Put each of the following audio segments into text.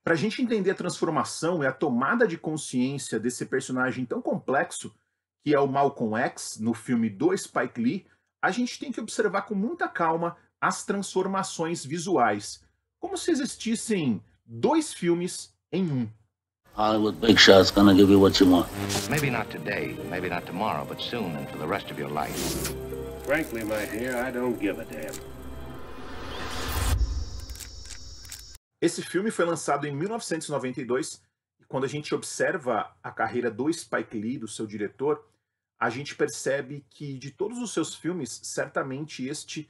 Para a gente entender a transformação e a tomada de consciência desse personagem tão complexo, que é o Malcolm X, no filme do Spike Lee, a gente tem que observar com muita calma as transformações visuais, como se existissem dois filmes em um. Hollywood big shot's gonna give you what you want. Maybe not today, maybe not tomorrow, but soon and for the rest of your life. Frankly, my dear, I don't give a damn. Esse filme foi lançado em 1992 e quando a gente observa a carreira do Spike Lee, do seu diretor, a gente percebe que de todos os seus filmes, certamente este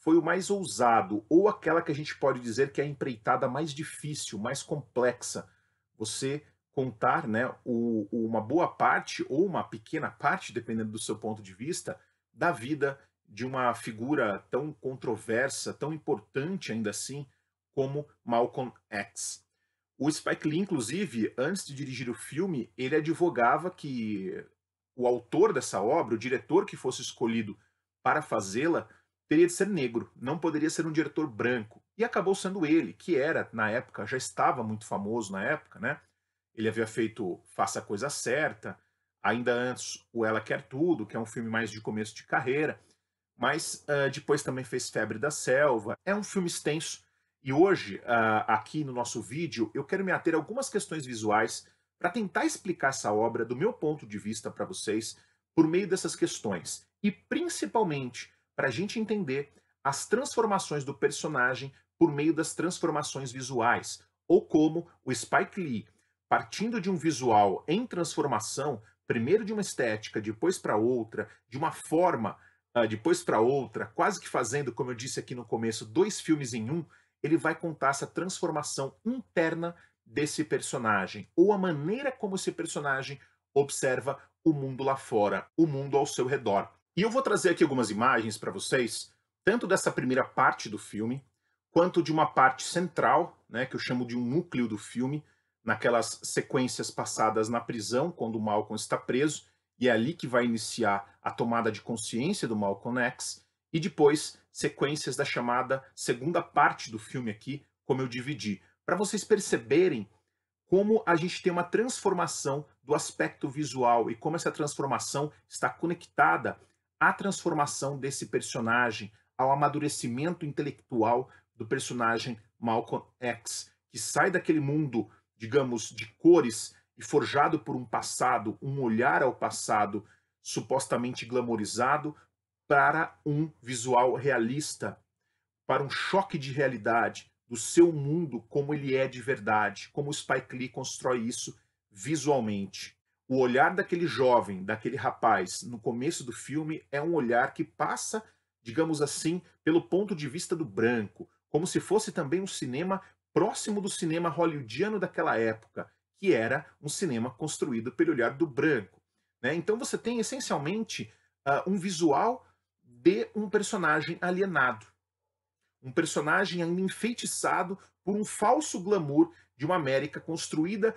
foi o mais ousado, ou aquela que a gente pode dizer que é a empreitada mais difícil, mais complexa. Você contar, né, uma boa parte ou uma pequena parte, dependendo do seu ponto de vista, da vida de uma figura tão controversa, tão importante ainda assim, como Malcolm X. O Spike Lee, inclusive, antes de dirigir o filme, ele advogava que o autor dessa obra, o diretor que fosse escolhido para fazê-la, teria de ser negro, não poderia ser um diretor branco. E acabou sendo ele, que era, na época, já estava muito famoso na época, né? Ele havia feito Faça a Coisa Certa, ainda antes o Ela Quer Tudo, que é um filme mais de começo de carreira, mas depois também fez Febre da Selva. É um filme extenso, e hoje, aqui no nosso vídeo, eu quero me ater a algumas questões visuais para tentar explicar essa obra do meu ponto de vista para vocês, por meio dessas questões. E principalmente para a gente entender as transformações do personagem por meio das transformações visuais. Ou como o Spike Lee, partindo de um visual em transformação, primeiro de uma estética, depois para outra, de uma forma, depois para outra, quase que fazendo, como eu disse aqui no começo, dois filmes em um, ele vai contar essa transformação interna desse personagem, ou a maneira como esse personagem observa o mundo lá fora, o mundo ao seu redor. E eu vou trazer aqui algumas imagens para vocês, tanto dessa primeira parte do filme, quanto de uma parte central, né, que eu chamo de um núcleo do filme, naquelas sequências passadas na prisão, quando o Malcolm está preso, e é ali que vai iniciar a tomada de consciência do Malcolm X, e depois sequências da chamada segunda parte do filme aqui, como eu dividi, para vocês perceberem como a gente tem uma transformação do aspecto visual e como essa transformação está conectada à transformação desse personagem, ao amadurecimento intelectual do personagem Malcolm X, que sai daquele mundo, digamos, de cores e forjado por um passado, um olhar ao passado supostamente glamorizado, para um visual realista, para um choque de realidade do seu mundo como ele é de verdade, como o Spike Lee constrói isso visualmente. O olhar daquele jovem, daquele rapaz, no começo do filme, é um olhar que passa, digamos assim, pelo ponto de vista do branco, como se fosse também um cinema próximo do cinema hollywoodiano daquela época, que era um cinema construído pelo olhar do branco, né? Então você tem essencialmente um visual de um personagem alienado, um personagem ainda enfeitiçado por um falso glamour de uma América construída,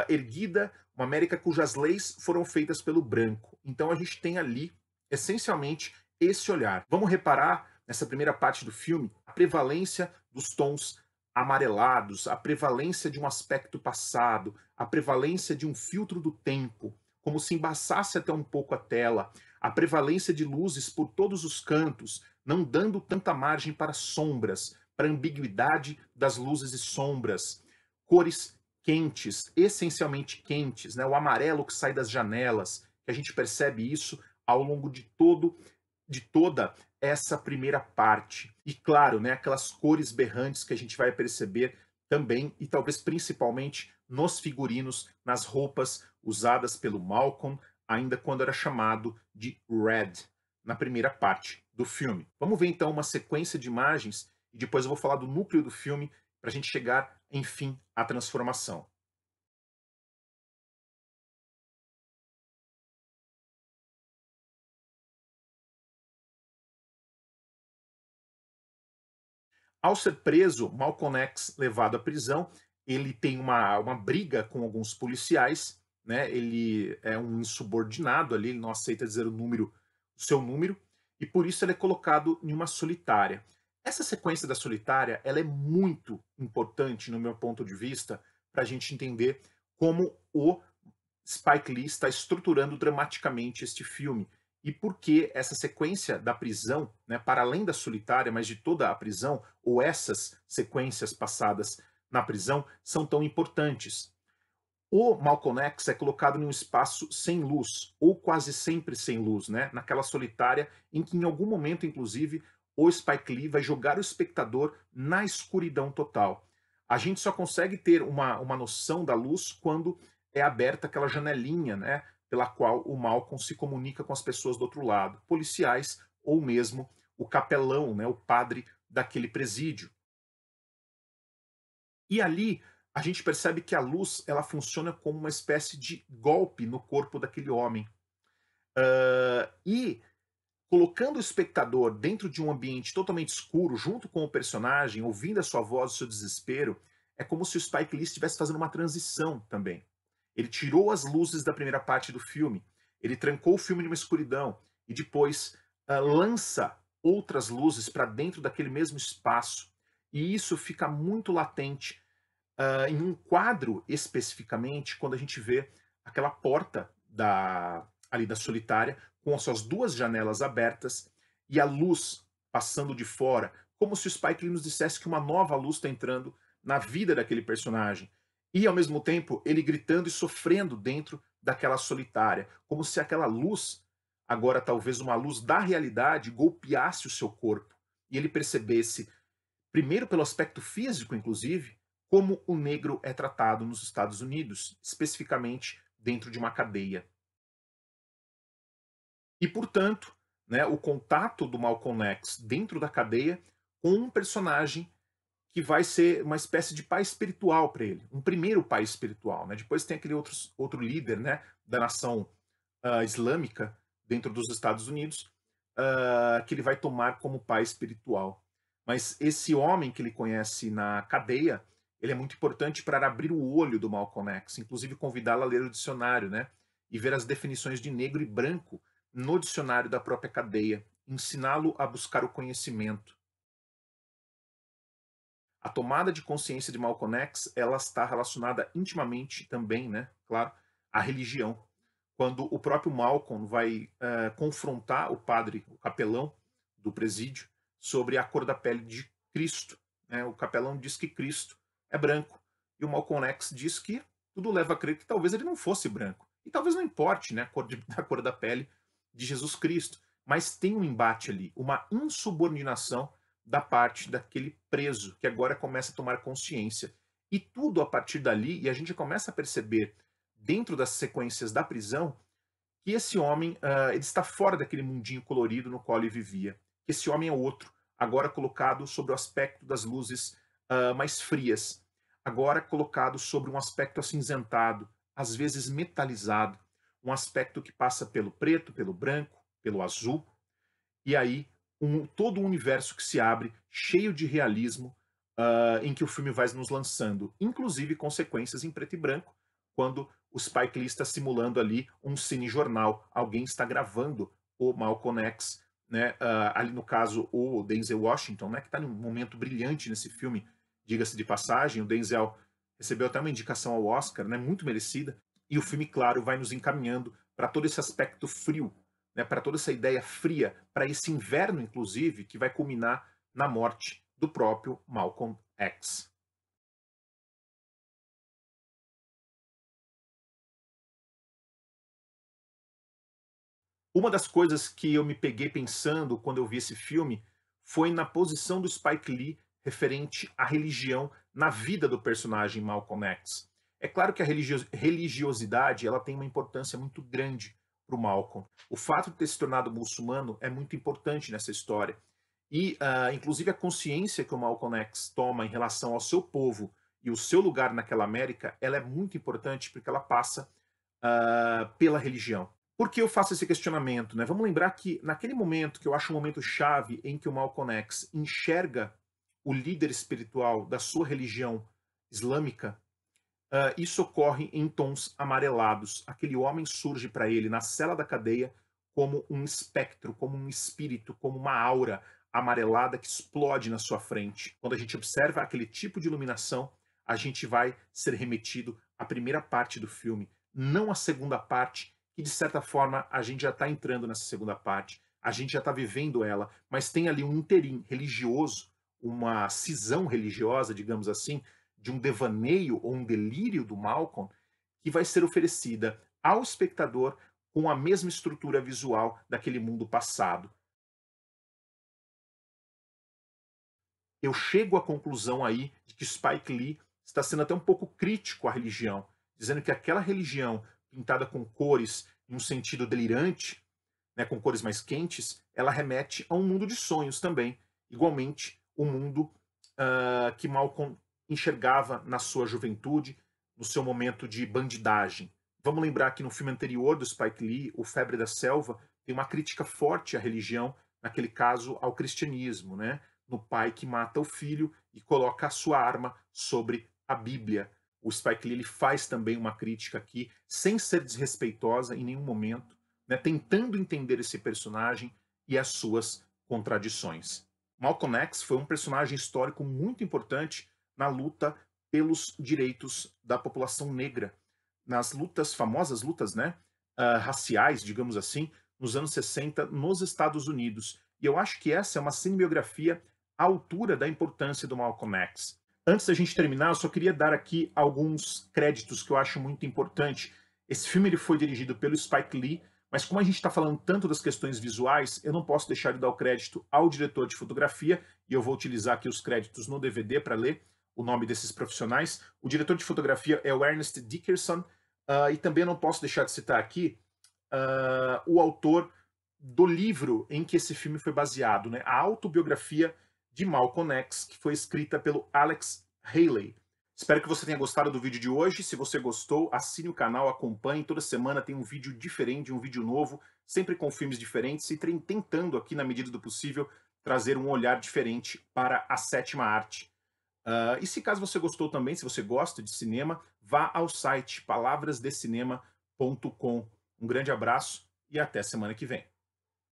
erguida, uma América cujas leis foram feitas pelo branco. Então a gente tem ali, essencialmente, esse olhar. Vamos reparar, nessa primeira parte do filme, a prevalência dos tons amarelados, a prevalência de um aspecto passado, a prevalência de um filtro do tempo, como se embaçasse até um pouco a tela, a prevalência de luzes por todos os cantos, não dando tanta margem para sombras, para ambiguidade das luzes e sombras, cores quentes, essencialmente quentes, né? O amarelo que sai das janelas, que a gente percebe isso ao longo de toda essa primeira parte. E claro, né, aquelas cores berrantes que a gente vai perceber também e talvez principalmente nos figurinos, nas roupas usadas pelo Malcolm, ainda quando era chamado de Red, na primeira parte do filme. Vamos ver então uma sequência de imagens e depois eu vou falar do núcleo do filme para a gente chegar, enfim, à transformação. Ao ser preso, Malcolm X levado à prisão, ele tem uma briga com alguns policiais, né? Ele é um insubordinado ali, ele não aceita dizer o seu número, e por isso ele é colocado em uma solitária. Essa sequência da Solitária, ela é muito importante, no meu ponto de vista, para a gente entender como o Spike Lee está estruturando dramaticamente este filme e por que essa sequência da prisão, né, para além da Solitária, mas de toda a prisão, ou essas sequências passadas na prisão, são tão importantes. O Malcolm X é colocado em um espaço sem luz, ou quase sempre sem luz, né? Naquela Solitária, em que em algum momento, inclusive, o Spike Lee vai jogar o espectador na escuridão total. A gente só consegue ter uma noção da luz quando é aberta aquela janelinha, né? Pela qual o Malcolm se comunica com as pessoas do outro lado, policiais ou mesmo o capelão, né? O padre daquele presídio. E ali a gente percebe que a luz ela funciona como uma espécie de golpe no corpo daquele homem. E colocando o espectador dentro de um ambiente totalmente escuro, junto com o personagem, ouvindo a sua voz, o seu desespero, é como se o Spike Lee estivesse fazendo uma transição também. Ele tirou as luzes da primeira parte do filme, ele trancou o filme numa escuridão e depois lança outras luzes para dentro daquele mesmo espaço. E isso fica muito latente em um quadro especificamente, quando a gente vê aquela porta ali da Solitária, com as suas duas janelas abertas e a luz passando de fora, como se o Spike Lee nos dissesse que uma nova luz está entrando na vida daquele personagem. E, ao mesmo tempo, ele gritando e sofrendo dentro daquela Solitária, como se aquela luz, agora talvez uma luz da realidade, golpeasse o seu corpo. E ele percebesse, primeiro pelo aspecto físico, inclusive, como o negro é tratado nos Estados Unidos, especificamente dentro de uma cadeia. E, portanto, né, o contato do Malcolm X dentro da cadeia com um personagem que vai ser uma espécie de pai espiritual para ele, um primeiro pai espiritual. Né? Depois tem aquele outro líder, né, da nação islâmica dentro dos Estados Unidos, que ele vai tomar como pai espiritual. Mas esse homem que ele conhece na cadeia, ele é muito importante para abrir o olho do Malcolm X, inclusive convidá-lo a ler o dicionário, né? E ver as definições de negro e branco no dicionário da própria cadeia, ensiná-lo a buscar o conhecimento. A tomada de consciência de Malcolm X, ela está relacionada intimamente também, né, claro, à religião. Quando o próprio Malcolm vai confrontar o padre, o capelão do presídio, sobre a cor da pele de Cristo. Né? O capelão diz que Cristo é branco. E o Malcolm X diz que tudo leva a crer que talvez ele não fosse branco. E talvez não importe, né, a cor da pele de Jesus Cristo. Mas tem um embate ali, uma insubordinação da parte daquele preso, que agora começa a tomar consciência. E tudo a partir dali, e a gente começa a perceber, dentro das sequências da prisão, que esse homem ele está fora daquele mundinho colorido no qual ele vivia. Esse homem é outro, agora colocado sobre o aspecto das luzes mais frias, agora colocado sobre um aspecto acinzentado, às vezes metalizado, um aspecto que passa pelo preto, pelo branco, pelo azul, e aí todo um universo que se abre, cheio de realismo, em que o filme vai nos lançando, inclusive consequências em preto e branco, quando o Spike Lee está simulando ali um cinejornal, alguém está gravando o Malcolm X, né, ali no caso o Denzel Washington, né, que está num momento brilhante nesse filme, diga-se de passagem, o Denzel recebeu até uma indicação ao Oscar, né, muito merecida, e o filme, claro, vai nos encaminhando para todo esse aspecto frio, né, para toda essa ideia fria, para esse inverno, inclusive, que vai culminar na morte do próprio Malcolm X. Uma das coisas que eu me peguei pensando quando eu vi esse filme foi na posição do Spike Lee referente à religião na vida do personagem Malcolm X. É claro que a religiosidade ela tem uma importância muito grande para o Malcolm. O fato de ter se tornado muçulmano é muito importante nessa história. E, inclusive, a consciência que o Malcolm X toma em relação ao seu povo e o seu lugar naquela América, ela é muito importante porque ela passa pela religião. Por que eu faço esse questionamento? Né? Vamos lembrar que naquele momento, que eu acho um momento chave em que o Malcolm X enxerga o líder espiritual da sua religião islâmica, isso ocorre em tons amarelados. Aquele homem surge para ele na cela da cadeia como um espectro, como um espírito, como uma aura, amarelada que explode na sua frente. Quando a gente observa aquele tipo de iluminação, a gente vai ser remetido à primeira parte do filme, não à segunda parte, que de certa forma a gente já está entrando nessa segunda parte, a gente já está vivendo ela, mas tem ali um interim religioso, uma cisão religiosa, digamos assim, de um devaneio ou um delírio do Malcolm, que vai ser oferecida ao espectador com a mesma estrutura visual daquele mundo passado. Eu chego à conclusão aí de que Spike Lee está sendo até um pouco crítico à religião, dizendo que aquela religião pintada com cores em um sentido delirante, né, com cores mais quentes, ela remete a um mundo de sonhos também, igualmente o mundo que Malcolm enxergava na sua juventude, no seu momento de bandidagem. Vamos lembrar que no filme anterior do Spike Lee, O Febre da Selva, tem uma crítica forte à religião, naquele caso ao cristianismo, né? No pai que mata o filho e coloca a sua arma sobre a Bíblia. O Spike Lee ele faz também uma crítica aqui, sem ser desrespeitosa em nenhum momento, né? Tentando entender esse personagem e as suas contradições. Malcolm X foi um personagem histórico muito importante na luta pelos direitos da população negra, nas lutas, famosas lutas, né, raciais, digamos assim, nos anos 60 nos Estados Unidos. E eu acho que essa é uma cinebiografia à altura da importância do Malcolm X. Antes da gente terminar, eu só queria dar aqui alguns créditos que eu acho muito importante. Esse filme ele foi dirigido pelo Spike Lee, mas como a gente está falando tanto das questões visuais, eu não posso deixar de dar o crédito ao diretor de fotografia, e eu vou utilizar aqui os créditos no DVD para ler o nome desses profissionais. O diretor de fotografia é o Ernest Dickerson, e também não posso deixar de citar aqui o autor do livro em que esse filme foi baseado, né? A autobiografia de Malcolm X, que foi escrita pelo Alex Haley. Espero que você tenha gostado do vídeo de hoje. Se você gostou, assine o canal, acompanhe. Toda semana tem um vídeo diferente, um vídeo novo, sempre com filmes diferentes e tentando aqui, na medida do possível, trazer um olhar diferente para a sétima arte. E se caso você gostou também, se você gosta de cinema, vá ao site palavrasdecinema.com. Um grande abraço e até semana que vem.